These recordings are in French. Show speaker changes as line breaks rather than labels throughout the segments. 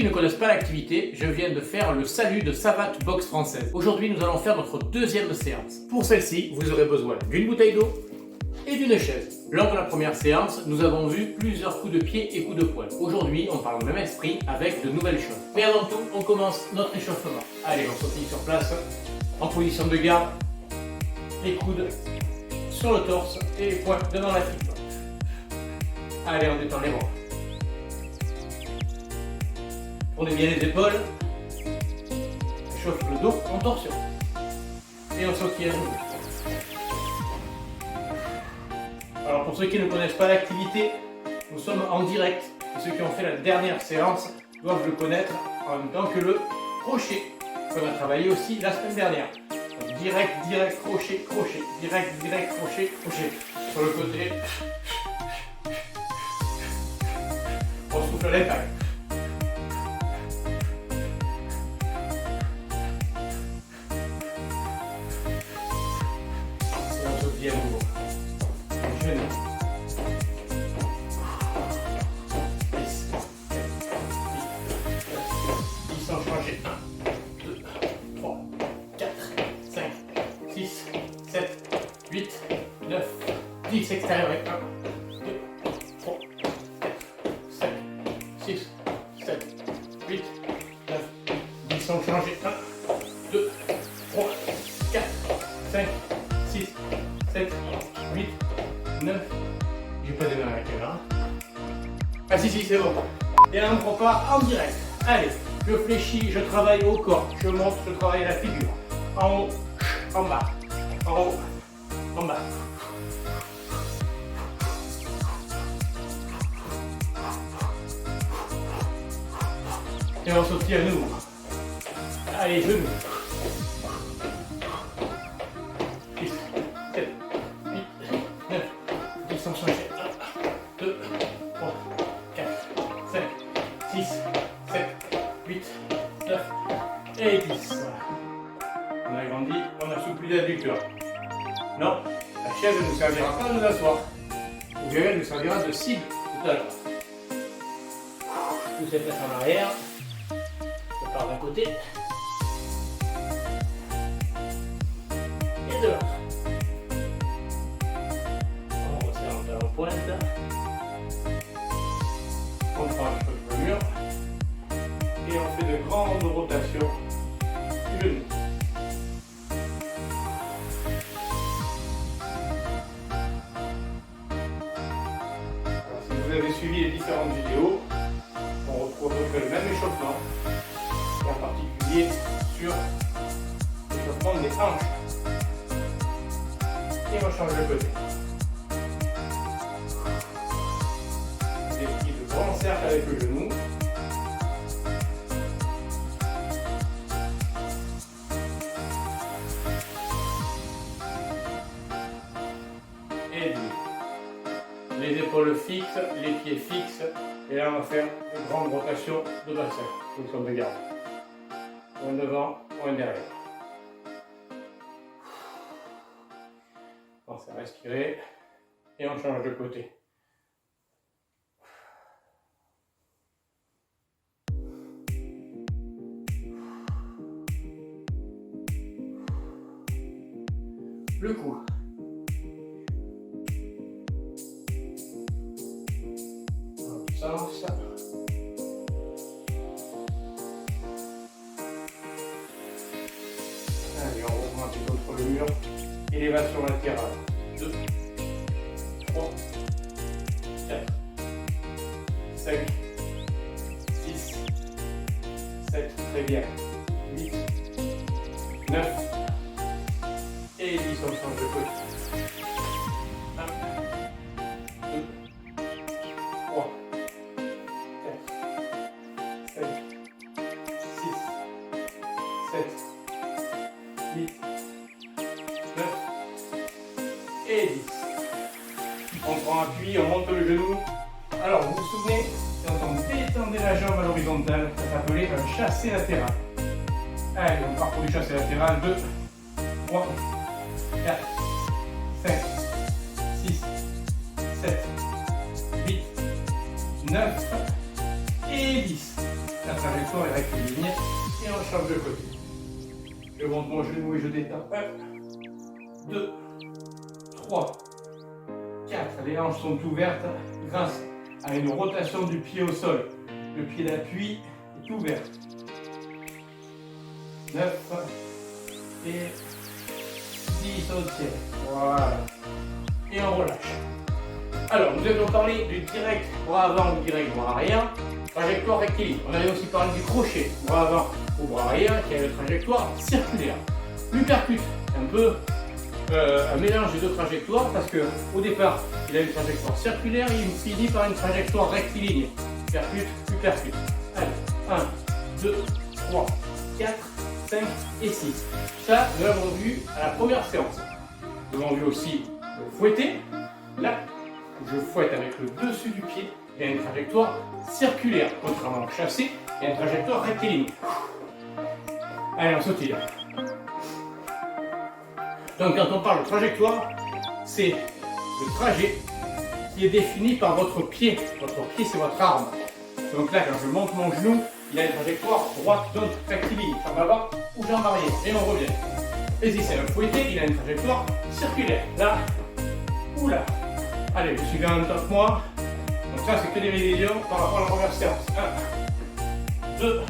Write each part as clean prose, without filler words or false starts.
qui ne connaissent pas l'activité, je viens de faire le salut de Savate Boxe Française. Aujourd'hui, nous allons faire notre deuxième séance. Pour celle-ci, vous aurez besoin d'une bouteille d'eau et d'une chaise. Lors de la première séance, nous avons vu plusieurs coups de pied et coups de poing. Aujourd'hui, on parle au même esprit avec de nouvelles choses. Mais avant tout, on commence notre échauffement. Allez, on sautille sur place, en position de garde, les coudes sur le torse et les poings devant la figure. Allez, on détend les bras. Tournez bien les épaules. Chauffe le dos en torsion. Et on sautille à nouveau. Alors pour ceux qui ne connaissent pas l'activité, nous sommes en direct. Et ceux qui ont fait la dernière séance doivent le connaître en même temps que le crochet, qu'on a travaillé aussi la semaine dernière. Donc, direct, crochet, crochet. Direct, crochet, crochet. Sur le côté, on souffle l'impact. Et on sautille à nouveau. Genou. 10, 10 sans changer. 1, 2, 3, 4, 5, 6, 7, 8, 9, 10. Extérieur avec 1, 2, 3, 4, 5, 6, 7, 8, 9, 10 sans changer. 1, 2, 3, 4, 5, 6, 7, 8, 9, j'ai pas démarré la caméra. Ah si, c'est bon. Et là on repart en direct. Allez, je fléchis, je travaille au corps, je monte, je travaille la figure. En haut, en bas, en haut, en bas. Et on sautille à nouveau. Allez, genoux. 6, 7, 8, 9, 10 sans changer. 1, 2, 3, 4, 5, 6, 7, 8, 9 et 10. Voilà. On a grandi, on assouplit l'adducteur. Non, la chaise ne nous servira pas de nous asseoir. Ou bien elle nous servira de cible tout à l'heure. Tous ces fesses en arrière. Je pars d'un côté. Et de l'autre. On resserre un peu en pointe. On prend un peu le mur. Et on fait de grandes rotations du genou. Alors, si vous avez suivi les différentes vidéos, on retrouve le même échauffement. Et en particulier sur l'échauffement des hanches. Et on change de côté. Des petits de grands cercles avec le genou. Et deux. Les épaules fixes, les pieds fixes. Et là on va faire de grandes rotations de bassin. Fonction de garde. Point devant, point derrière. On s'est respirer et on change de côté. Le cou. Dans le sens. Allez, on reprend un petit peu contre le mur. Élévation latérale. 2, 3, 4, 5, 6, 7, très bien. 8, 9 et 10, on change de côté. 1, 2, 3, 4, 5, 6, 7, 8, 9 et 10. On prend appui, on monte le genou. Alors vous vous souvenez, quand on détendait la jambe à l'horizontale, ça s'appelait un chassé latéral. Allez, on part pour du chassé latéral. 2, 3, 4, 5, 6, 7, 8, 9 et 10. trajectoire est rectiligne et on change de côté. Je monte mon genou et je détends. 1, 2, 3, 4. Les hanches sont ouvertes grâce à une rotation du pied au sol. Le pied d'appui est ouvert. 9 et 10 au tiers. Voilà. Et on relâche. Alors, nous avions parlé du direct bras avant ou direct bras arrière, trajectoire rectiligne. On avait aussi parlé du crochet, bras avant ou bras arrière, qui a une trajectoire circulaire. L'uppercut, un peu un mélange des deux trajectoires, parce qu'au départ, il a une trajectoire circulaire et il finit par une trajectoire rectiligne. Uppercut, uppercut. Allez, 1, 2, 3, 4, 5 et 6. Ça, nous l'avons vu à la première séance. Nous avons vu aussi le fouetter. Là, je fouette avec le dessus du pied, il y a une trajectoire circulaire. Contrairement au chassé, il y a une trajectoire rectiligne. Allez, on sautille. Donc, quand on parle de trajectoire, c'est le trajet qui est défini par votre pied. Votre pied, c'est votre arme. Donc là, quand je monte mon genou, il y a une trajectoire droite, donc rectiligne, jambe avant ou jambe arrière. Et on revient. Et si c'est un fouetté, il a une trajectoire circulaire. Là ou là. Allez, je suis en même temps que moi. Donc ça, c'est que des révisions par rapport à la première séance. 1, 2,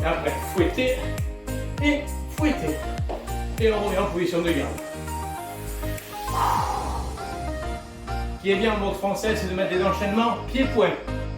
et après, fouetter et fouetter. Et on revient en position de garde. Ce qui est bien en boxe française, c'est de mettre des enchaînements pied-point.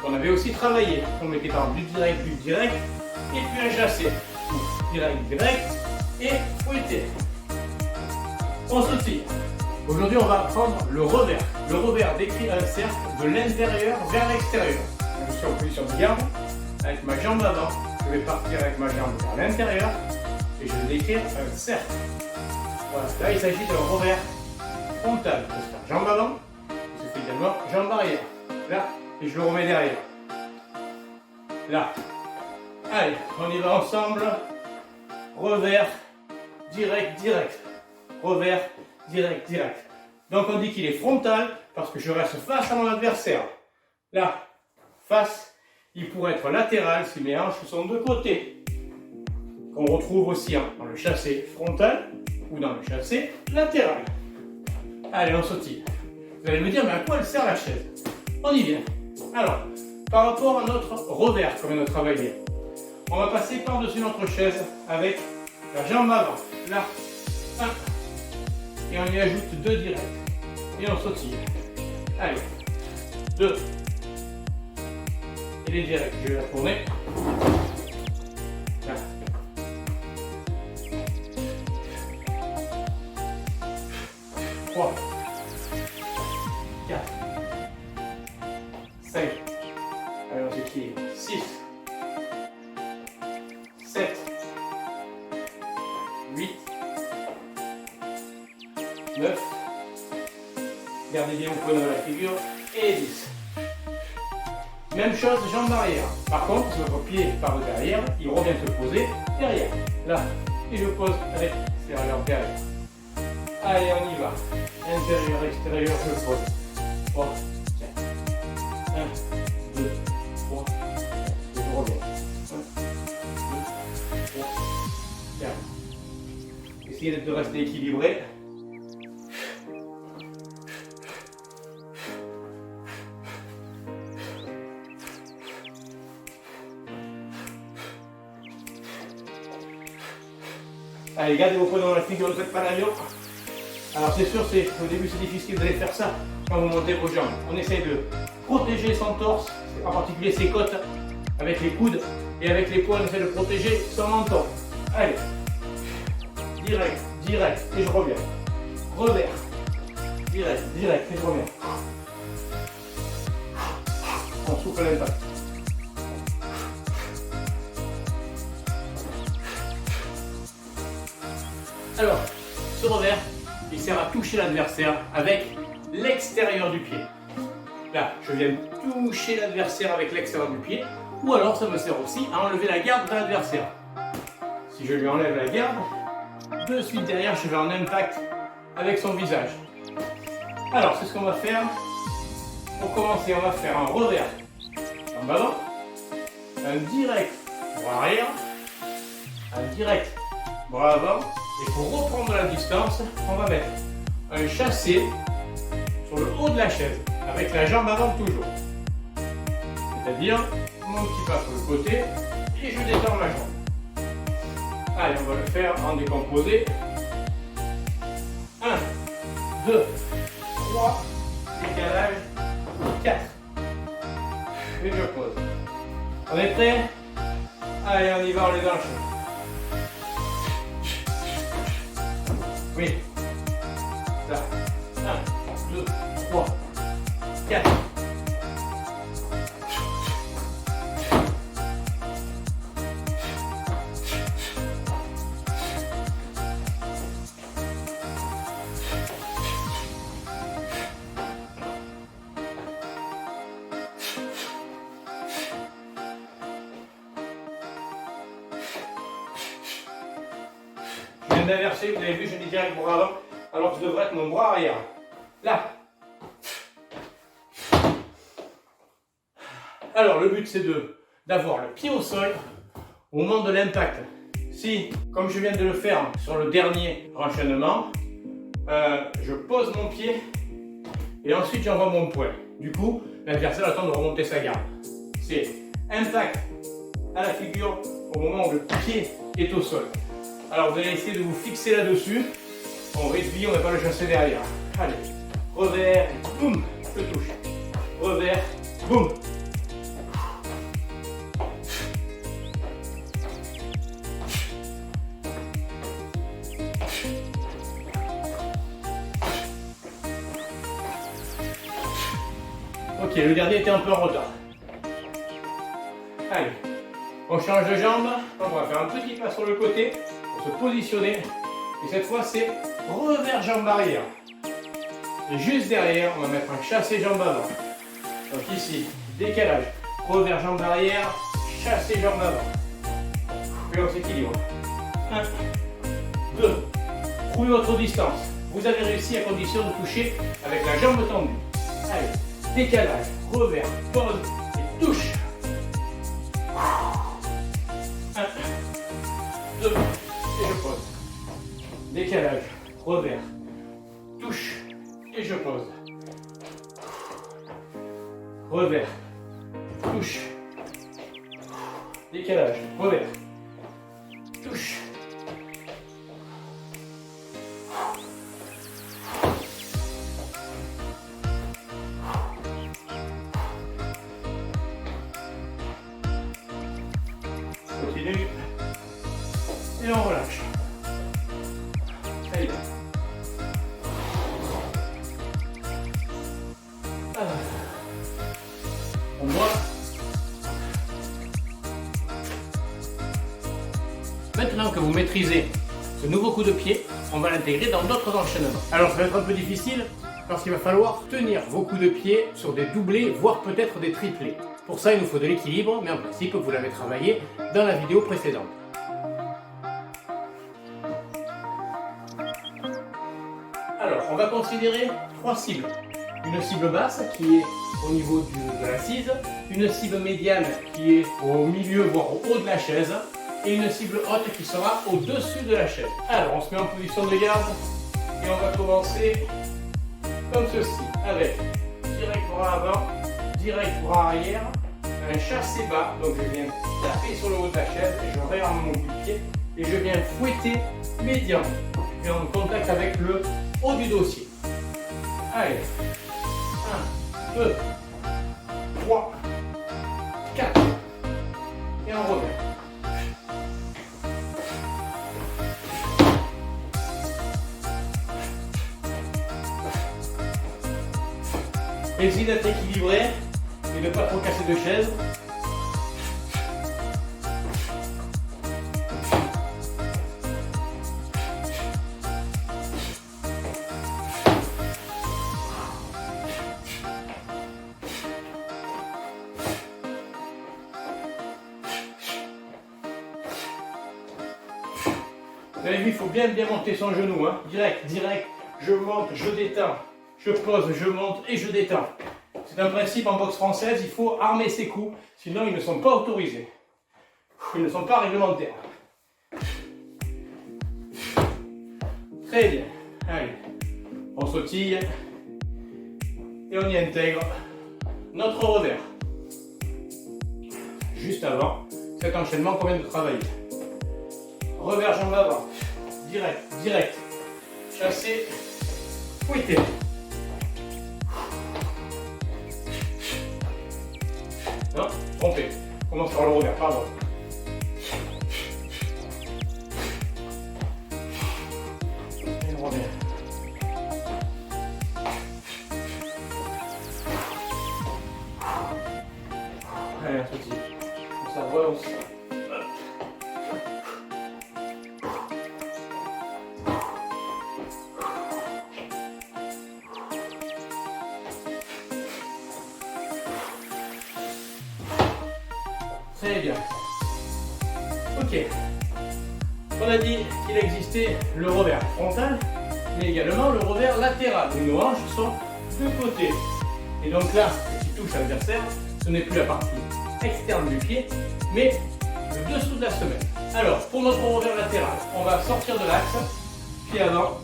On avait aussi travaillé. On mettait par du direct, et puis un chassé. Direct, et fouetter. On sautille. Aujourd'hui, on va apprendre le revers. Le revers décrit un cercle de l'intérieur vers l'extérieur. Je suis en position de garde, avec ma jambe avant. Je vais partir avec ma jambe vers l'intérieur et je vais décrire un cercle. Voilà, là il s'agit d'un revers frontal. Je vais faire jambe avant, je fais également jambe arrière. Là, et je le remets derrière. Là. Allez, on y va ensemble. Revers, direct. Revers, direct. Donc on dit qu'il est frontal parce que je reste face à mon adversaire. Là, face, il pourrait être latéral si mes hanches sont de côté. Qu'on retrouve aussi dans le chassé frontal ou dans le chassé latéral. Allez, on sautille. Vous allez me dire, mais à quoi elle sert la chaise? On y vient. Alors, par rapport à notre revers qu'on vient de travailler, on va passer par-dessus notre chaise avec la jambe avant. Là, 1. Et on y ajoute 2 directs. Et on sautille. Allez, 2. Et les directs, je vais la tourner. Là. 3, 4, 5, allez on s'équilibre, 6, 7, 8, 9, gardez bien vos poings dans la figure, et 10. Même chose, jambe arrière. Par contre, si votre pied part de derrière, il revient se poser derrière. Là, et je pose avec l'extérieur derrière. Allez, on y va. Intérieur, extérieur, je pose. 3, 4. 1, 2, 3, 4. Et je reviens. 1, 2, 3, 4. Essayez de rester équilibré. Allez, gardez vos poings dans la figure, ne faites pas l'avion. Alors c'est sûr, au début c'est difficile d'aller faire ça quand vous montez vos jambes. On essaye de protéger son torse, en particulier ses côtes, avec les coudes. Et avec les poings, on essaie de protéger son menton. Allez, direct, et je reviens. Revers, direct, et je reviens. On souffle l'impact. Alors, ce revers, il sert à toucher l'adversaire avec l'extérieur du pied. Là, je viens toucher l'adversaire avec l'extérieur du pied, ou alors ça me sert aussi à enlever la garde de l'adversaire. Si je lui enlève la garde, de suite derrière, je vais en impact avec son visage. Alors, c'est ce qu'on va faire. Pour commencer, on va faire un revers en avant, un direct bras arrière, allez, direct, bras avant, et pour reprendre la distance, on va mettre un chassé sur le haut de la chaise, avec la jambe avant toujours. C'est-à-dire, mon petit pas sur le côté, et je détends ma jambe. Allez, on va le faire en décomposé. 1, 2, 3, décalage, 4. Et je pose. On est prêt? Allez, on y va, on est dans le champ. Oui. Là. 1, 2, 3, 4. Je viens d'inverser, vous avez vu, je dis direct bras avant, alors que je devrais être mon bras arrière. Là. Alors, le but, c'est d'avoir le pied au sol au moment de l'impact. Si, comme je viens de le faire sur le dernier enchaînement, je pose mon pied et ensuite j'envoie mon poing. Du coup, l'adversaire attend de remonter sa garde. C'est impact à la figure au moment où le pied est au sol. Alors vous allez essayer de vous fixer là-dessus. On va essuyer, on ne va pas le chasser derrière. Allez, revers, boum, je touche. Revers, boum. Ok, le dernier était un peu en retard. Allez, on change de jambe. On va faire un petit pas sur le côté pour se positionner. Et cette fois, c'est revers jambe arrière. Et juste derrière, on va mettre un chassé jambe avant. Donc ici, décalage. Revers jambe arrière, chassé jambe avant. Et on s'équilibre. 1, 2. Trouvez votre distance. Vous avez réussi à condition de toucher avec la jambe tendue. Allez. Décalage, revers, pose et touche. 1, 2, et je pose. Décalage, revers, touche et je pose. Revers, touche. Décalage, revers, touche. Continue. Et on relâche. Ça y est. On voit. Maintenant que vous maîtrisez ce nouveau coup de pied, on va l'intégrer dans d'autres enchaînements. Alors ça va être un peu difficile parce qu'il va falloir tenir vos coups de pied sur des doublés, voire peut-être des triplés. Pour ça, il nous faut de l'équilibre, mais en principe, vous l'avez travaillé dans la vidéo précédente. Alors, on va considérer 3 cibles. Une cible basse qui est au niveau de l'assise, une cible médiane qui est au milieu, voire au haut de la chaise, et une cible haute qui sera au-dessus de la chaise. Alors, on se met en position de garde et on va commencer comme ceci, avec direct bras avant, direct bras arrière, un chassé bas, donc je viens taper sur le haut de la chaise et je réarme mon bout de pied et je viens fouetter médian. Je viens en contact avec le haut du dossier. Allez, 1, 2, 3, 4 et on revient. Essayez d'être équilibré et de ne pas trop casser de chaise. Vous avez vu, il faut bien monter son genou. Hein. Direct, je monte, je détends. Je pose, je monte et je détends. C'est un principe en boxe française, il faut armer ses coups, sinon ils ne sont pas autorisés. Ils ne sont pas réglementaires. Très bien. Allez, on sautille et on y intègre notre revers. Juste avant cet enchaînement qu'on vient de travailler. Revers jambe avant. Direct, direct. Chassé, fouetté. Non, trompé. Commence par le revers, pardon. Et le revers. Allez, un petit. Ça relance. Très bien. Ok. On a dit qu'il existait le revers frontal, mais également le revers latéral, où nos hanches sont de côté. Et donc là, ce qui touche l'adversaire, ce n'est plus la partie externe du pied, mais le dessous de la semelle. Alors, pour notre revers latéral, on va sortir de l'axe, pied avant,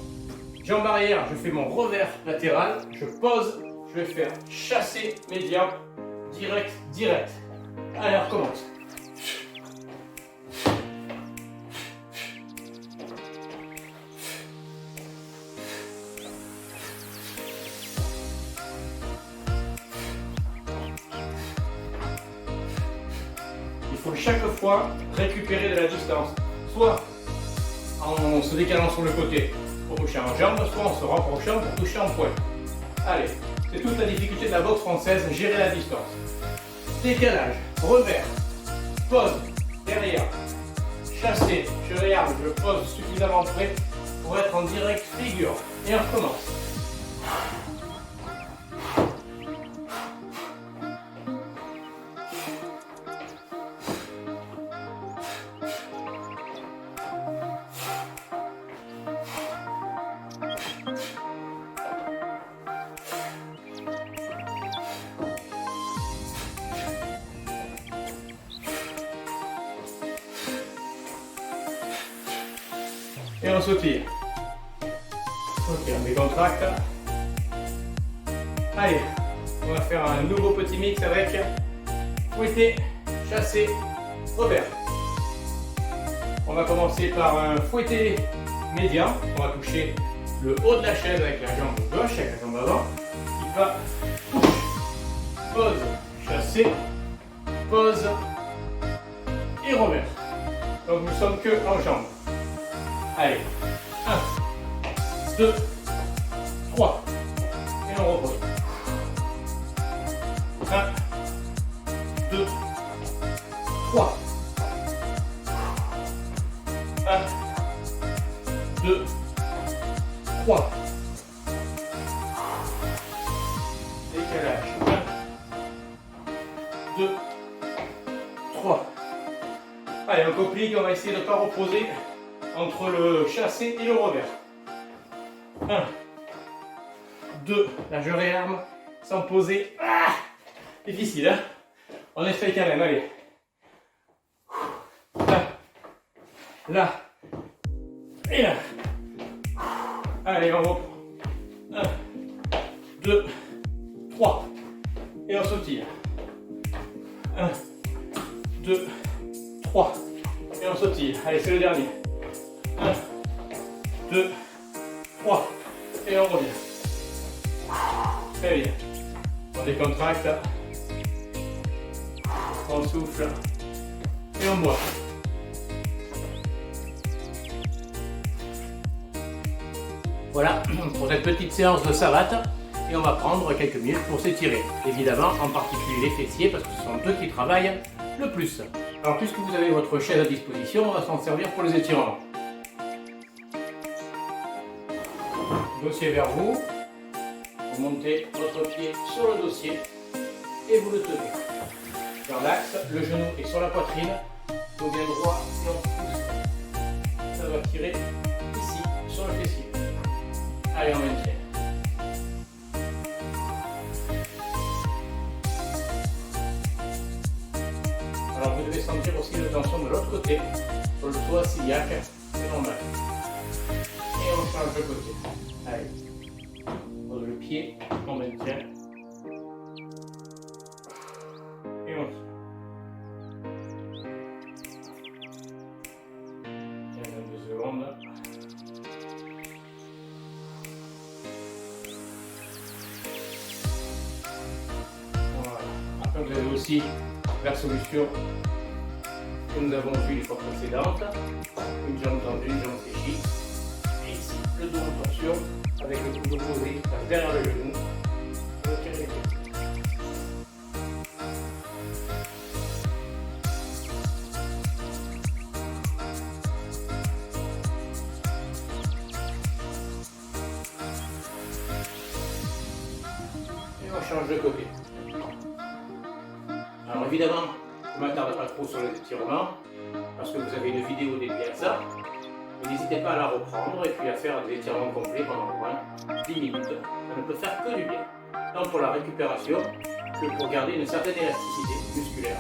jambe arrière, je fais mon revers latéral, je pose, je vais faire chasser médian, direct, direct. Allez, on recommence. Il faut chaque fois récupérer de la distance, soit en se décalant sur le côté pour toucher en jambe, soit en se rapprochant pour toucher en poing. Allez, c'est toute la difficulté de la boxe française, gérer la distance. Décalage, revers, pose, derrière, chassé, je réarme, je pose suffisamment près pour être en direct figure. Et on recommence. Et on sautille. Ok, on décontracte. Allez, on va faire un nouveau petit mix avec fouetté, chassé, revers. On va commencer par un fouetté médian. On va toucher le haut de la chaise avec la jambe gauche, avec la jambe avant. Il va push, pose, chassé, pose et revers. Donc nous sommes que en jambes. Allez, 1, 2, 3, et on repose. 1, 2, 3. 1, 2, 3. Décalage. 1, 2, 3. Allez, on complique, on va essayer de ne pas reposer entre le chassé et le revers. 1, 2, là je réarme sans poser. Ah, difficile, hein? On essaye quand même, allez. Là, et là. Allez, on reprend. 1, 2, 3. Et on sautille. 1, 2, 3. Et on sautille. Allez, c'est le dernier. 1, 2, 3. Et on revient. Très bien. On décontracte. On souffle. Et on boit. Voilà pour cette petite séance de savate. Et on va prendre quelques minutes pour s'étirer. Évidemment, en particulier les fessiers, parce que ce sont eux qui travaillent le plus. Alors, puisque vous avez votre chaise à disposition, on va s'en servir pour les étirements. Dossier vers vous. Vous montez votre pied sur le dossier et vous le tenez. Vers l'axe, le genou est sur la poitrine, dos bien droit et on pousse. Ça va tirer ici, sur le fessier. Allez, on maintient. Alors vous devez sentir aussi la tension de l'autre cardiaque, c'est normal. Et on change de côté. Allez. Pose le pied, on maintient. Et on tient. 22 secondes. Voilà. Après, vous avez aussi la solution que nous avons vue les fois précédentes. Une jambe tendue, une jambe fléchie. Et ici, le dos en torsion avec le coude posé derrière le genou. On tire les pieds. Et on change de côté. Alors évidemment, je ne m'attarde pas trop sur les étirements, parce que vous avez une vidéo dédiée à ça. Mais n'hésitez pas à la reprendre et puis à faire des étirements complets pendant au moins 10 minutes. Ça ne peut faire que du bien, tant pour la récupération que pour garder une certaine élasticité musculaire.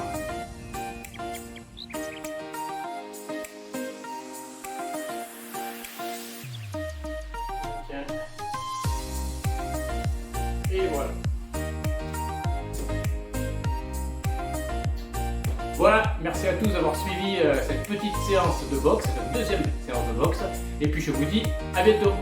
Tiens. Et voilà. Voilà, merci à tous d'avoir suivi cette petite séance de boxe, cette deuxième séance de boxe. Et puis je vous dis à bientôt.